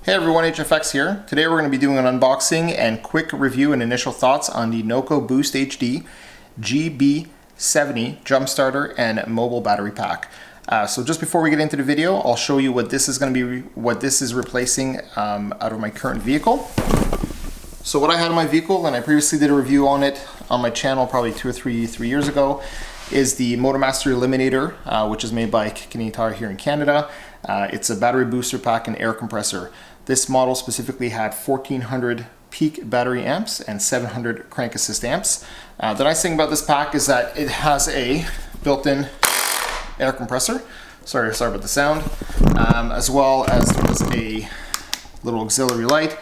Hey everyone, HFX here. Today we're going to be doing an unboxing and quick review and initial thoughts on the NOCO Boost HD GB70 Jump Starter and Mobile Battery Pack. So just before we get into the video, I'll show you what this is going to be, what this is replacing out of my current vehicle. So what I had in my vehicle, and I previously did a review on it on my channel probably 2 or 3 years ago, is the Motormaster Eliminator, which is made by Canadian Tire here in Canada. It's a battery booster pack and air compressor. This model specifically had 1400 peak battery amps and 700 crank assist amps. The nice thing about this pack is that it has a built-in air compressor. Sorry about the sound. As well as there was a little auxiliary light.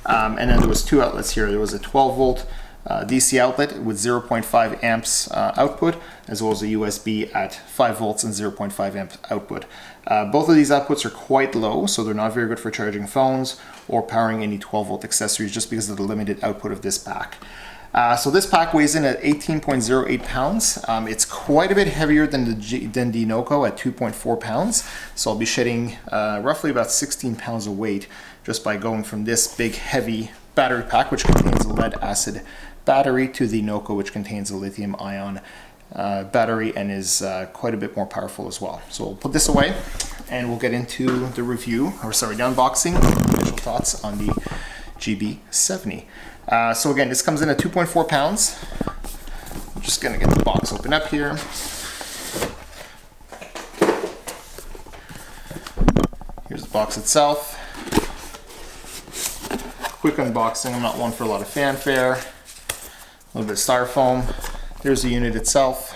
And then there was 2 outlets here. There was a 12 volt DC outlet with 0.5 amps output, as well as a USB at 5 volts and 0.5 amp output. Both of these outputs are quite low, so they're not very good for charging phones or powering any 12 volt accessories just because of the limited output of this pack. So this pack weighs in at 18.08 pounds. It's quite a bit heavier than the NOCO at 2.4 pounds. So I'll be shedding roughly about 16 pounds of weight just by going from this big heavy battery pack, which contains a lead acid battery, to the NOCO, which contains a lithium ion battery and is quite a bit more powerful as well. So we'll put this away and we'll get into the review, or sorry, the unboxing, initial thoughts on the GB70. So again, this comes in at 2.4 pounds. I'm just gonna get the box open up here. Here's the box itself. Quick unboxing, I'm not one for a lot of fanfare. A little bit of styrofoam. There's the unit itself.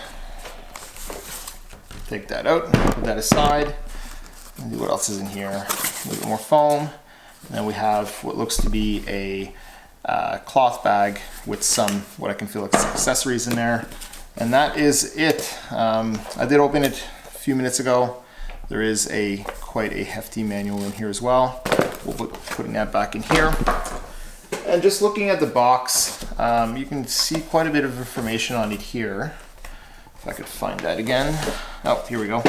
Take that out, put that aside. And what else is in here? A little bit more foam. And then we have what looks to be a cloth bag with some, what I can feel like accessories in there. And that is it. I did open it a few minutes ago. There is quite a hefty manual in here as well. We'll be putting that back in here. And just looking at the box, you can see quite a bit of information on it here. If I could find that again. Oh, here we go.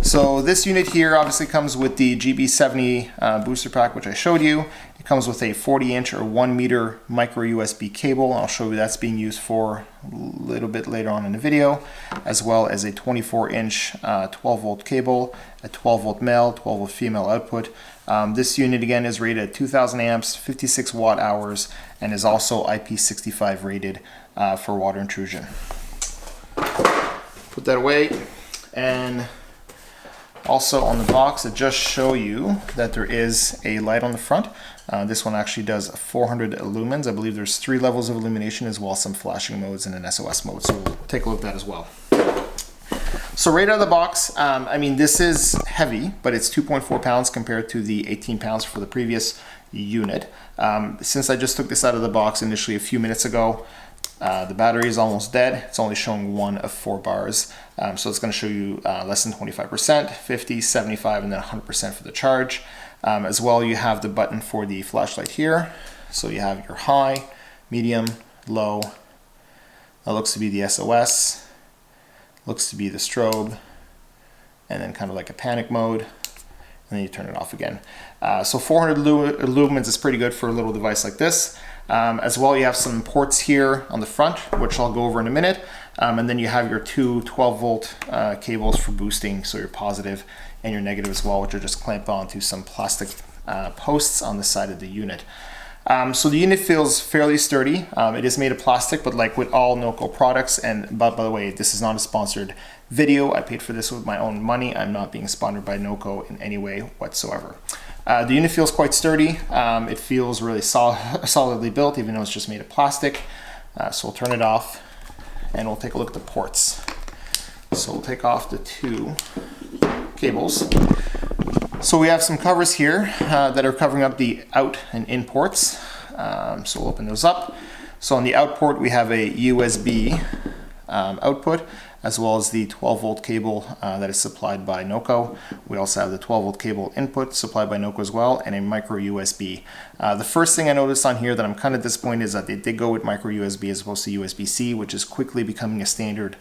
So this unit here obviously comes with the GB70 booster pack, which I showed you. It comes with a 40-inch or 1 meter micro USB cable. I'll show you that's being used for a little bit later on in the video, as well as a 24-inch 12-volt cable, a 12-volt male, 12-volt female output. This unit again is rated at 2000 amps, 56 watt hours, and is also IP65 rated for water intrusion. Put that away. And also on the box, it just show you that there is a light on the front. This one actually does 400 lumens. I believe there's 3 levels of illumination, as well as some flashing modes and an SOS mode. So we'll take a look at that as well. So right out of the box, I mean, this is heavy, but it's 2.4 pounds compared to the 18 pounds for the previous unit. Since I just took this out of the box initially a few minutes ago, the battery is almost dead. It's only showing 1 of 4 bars. So it's going to show you less than 25%, 50, 75, and then 100% for the charge. As well, you have the button for the flashlight here. So you have your high, medium, low. That looks to be the SOS. Looks to be the strobe. And then kind of like a panic mode. And then you turn it off again. So 400 lumens is pretty good for a little device like this. As well, you have some ports here on the front, which I'll go over in a minute. And then you have your 2 12-volt cables for boosting, so your positive and your negative as well, which are just clamped onto some plastic posts on the side of the unit. So the unit feels fairly sturdy. It is made of plastic, but like with all NOCO products, and by the way, this is not a sponsored video. I paid for this with my own money. I'm not being sponsored by NOCO in any way whatsoever. The unit feels quite sturdy. It feels really solidly built, even though it's just made of plastic. So we'll turn it off and we'll take a look at the ports. So we'll take off the 2 cables. So we have some covers here that are covering up the out and in ports. So we'll open those up. So on the out port, we have a USB output, as well as the 12-volt cable that is supplied by NOCO. We also have the 12-volt cable input supplied by NOCO as well, and a micro USB. The first thing I noticed on here that I'm kind of disappointed is that they did go with micro USB as opposed to USB-C, which is quickly becoming a standard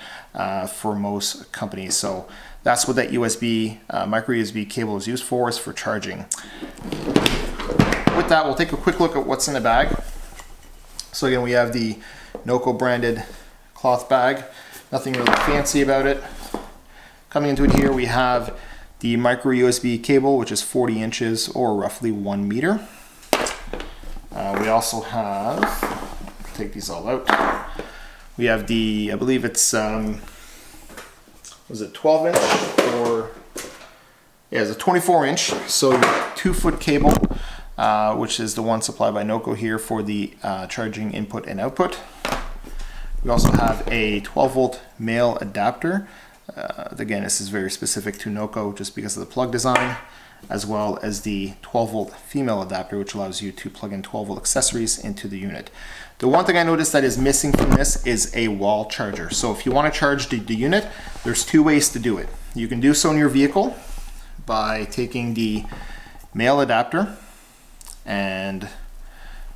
for most companies. So that's what that USB, micro USB cable is used for charging. with that, we'll take a quick look at what's in the bag. So again, we have the NOCO branded cloth bag. Nothing really fancy about it. Coming into it here, we have the micro USB cable, which is 40 inches or roughly 1 meter. We also have, take these all out. We have the, I believe it's, was it 12 inch or, yeah, it's a 24 inch. So 2-foot cable, which is the one supplied by NOCO here for the charging input and output. We also have a 12-volt male adapter. Again, this is very specific to NOCO just because of the plug design, as well as the 12-volt female adapter, which allows you to plug in 12-volt accessories into the unit. The one thing I noticed that is missing from this is a wall charger. So if you want to charge the unit, there's 2 ways to do it. You can do so in your vehicle by taking the male adapter and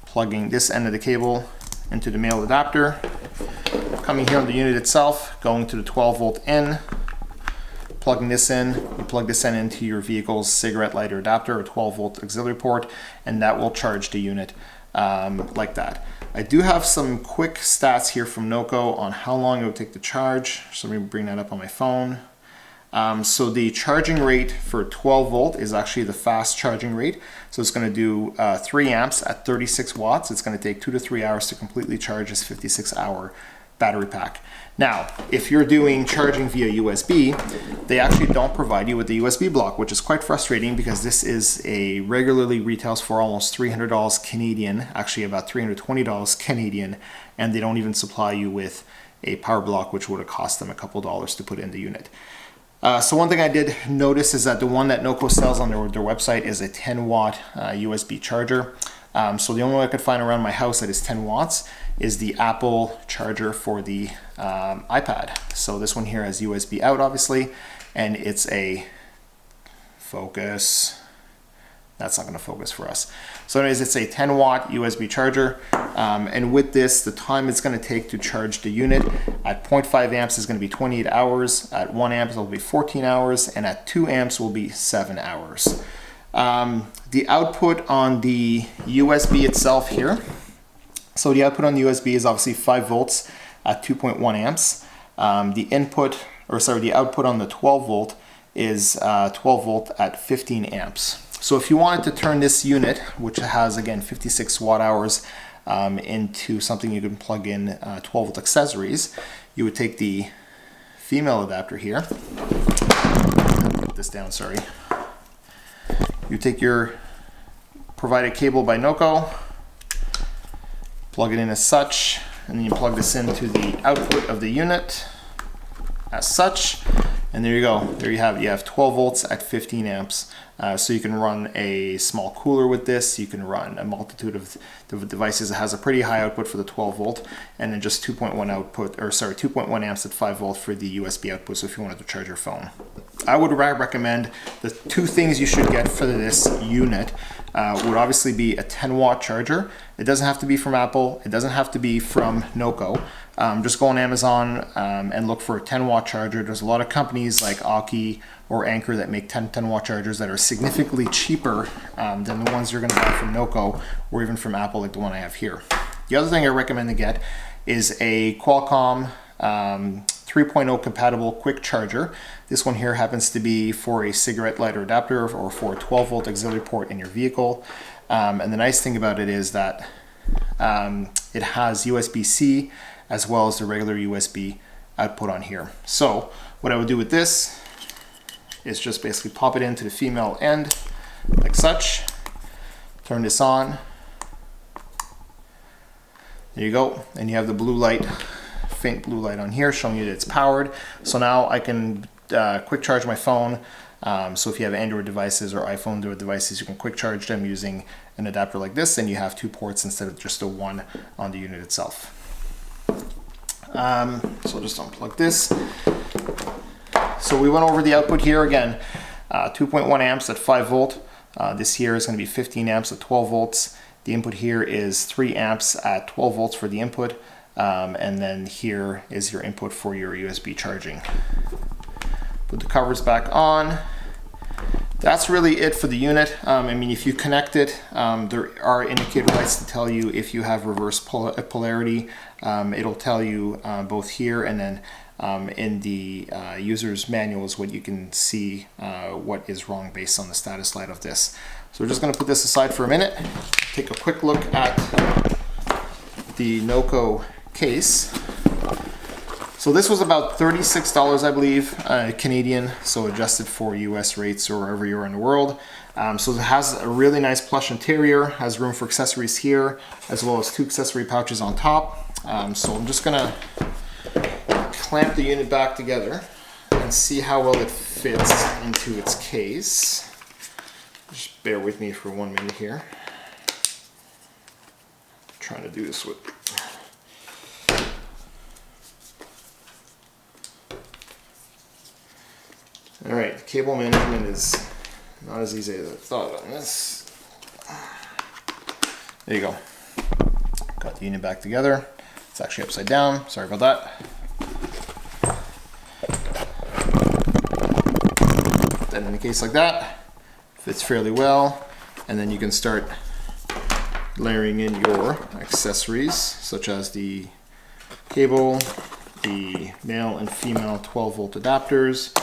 plugging this end of the cable into the male adapter, coming here on the unit itself, going to the 12-volt in, plugging this in. You plug this in into your vehicle's cigarette lighter adapter or 12-volt auxiliary port, and that will charge the unit like that. I do have some quick stats here from NOCO on how long it would take to charge. So let me bring that up on my phone. So the charging rate for 12 volt is actually the fast charging rate. So it's going to do 3 amps at 36 watts. It's going to take 2 to 3 hours to completely charge this 56-hour battery pack. Now, if you're doing charging via USB, they actually don't provide you with the USB block, which is quite frustrating because this is a regularly retails for almost $300 Canadian, actually about $320 Canadian, and they don't even supply you with a power block, which would have cost them a couple dollars to put in the unit. So one thing I did notice is that the one that NOCO sells on their website is a 10-watt USB charger. So the only one I could find around my house that is 10 watts is the Apple charger for the iPad. So this one here has USB out, obviously, and it's a focus. That's not going to focus for us. So anyways, it's a 10-watt USB charger. And with this, the time it's going to take to charge the unit at 0.5 amps is going to be 28 hours. At 1 amp, it'll be 14 hours. And at 2 amps will be 7 hours. The output on the USB itself here. So the output on the USB is obviously 5 volts at 2.1 amps. The output on the 12 volt is 12 volt at 15 amps. So if you wanted to turn this unit, which has again 56 watt hours, into something you can plug in 12 volt accessories, you would take the female adapter here. Put this down, sorry. You take your provided cable by NOCO, plug it in as such, and then you plug this into the output of the unit as such, and there you go. There you have it. You have 12 volts at 15 amps. So you can run a small cooler with this. You can run a multitude of devices. It has a pretty high output for the 12 volt, and then just 2.1 amps at 5 volt for the USB output. So if you wanted to charge your phone, I would recommend the 2 things you should get for this unit. Would obviously be a 10-watt charger. It doesn't have to be from Apple. It doesn't have to be from NOCO. Just go on Amazon and look for a 10-watt charger. There's a lot of companies like Aki or Anchor that make 10-watt chargers that are significantly cheaper than the ones you're going to buy from NOCO or even from Apple, like the one I have here. The other thing I recommend to get is a Qualcomm 3.0 compatible quick charger. This one here happens to be for a cigarette lighter adapter or for a 12 volt auxiliary port in your vehicle. And the nice thing about it is that it has USB-C as well as the regular USB output on here. So what I would do with this is just basically pop it into the female end like such, turn this on, there you go, and you have the blue light, faint blue light on here showing you that it's powered. So now I can quick charge my phone. So if you have Android devices or iPhone devices, you can quick charge them using an adapter like this, and you have 2 ports instead of just the one on the unit itself. So I'll just unplug this. So we went over the output here again, 2.1 amps at 5 volt. This here is going to be 15 amps at 12 volts. The input here is 3 amps at 12 volts for the input. And then here is your input for your USB charging. Put the covers back on. that's really it for the unit. I mean, if you connect it, there are indicator lights to tell you if you have reverse polarity. It'll tell you both here and then in the user's manuals what you can see what is wrong based on the status light of this. So we're just going to put this aside for a minute, take a quick look at the NOCO case. So this was about $36, I believe, Canadian, so adjusted for US rates or wherever you are in the world. So it has a really nice plush interior, has room for accessories here, as well as 2 accessory pouches on top. So I'm just gonna clamp the unit back together and see how well it fits into its case. Just bear with me for 1 minute here. I'm trying to do this with... Alright, cable management is not as easy as I thought on this. There you go. Got the unit back together. It's actually upside down. Sorry about that. Then in a case like that, fits fairly well. And then you can start layering in your accessories, such as the cable, the male and female 12-volt adapters,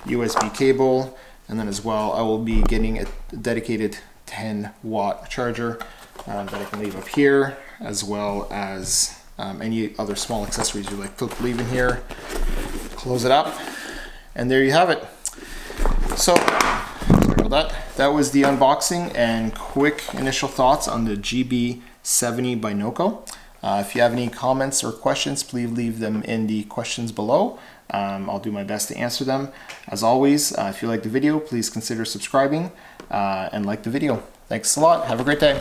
USB cable, and then as well I will be getting a dedicated 10-watt charger that I can leave up here, as well as any other small accessories you like to leave in here. Close it up, and there you have it. So, sorry about that. That was the unboxing and quick initial thoughts on the GB70 by NOCO. If you have any comments or questions, please leave them in the questions below. I'll do my best to answer them. As always, if you like the video, please consider subscribing and like the video. Thanks a lot. Have a great day.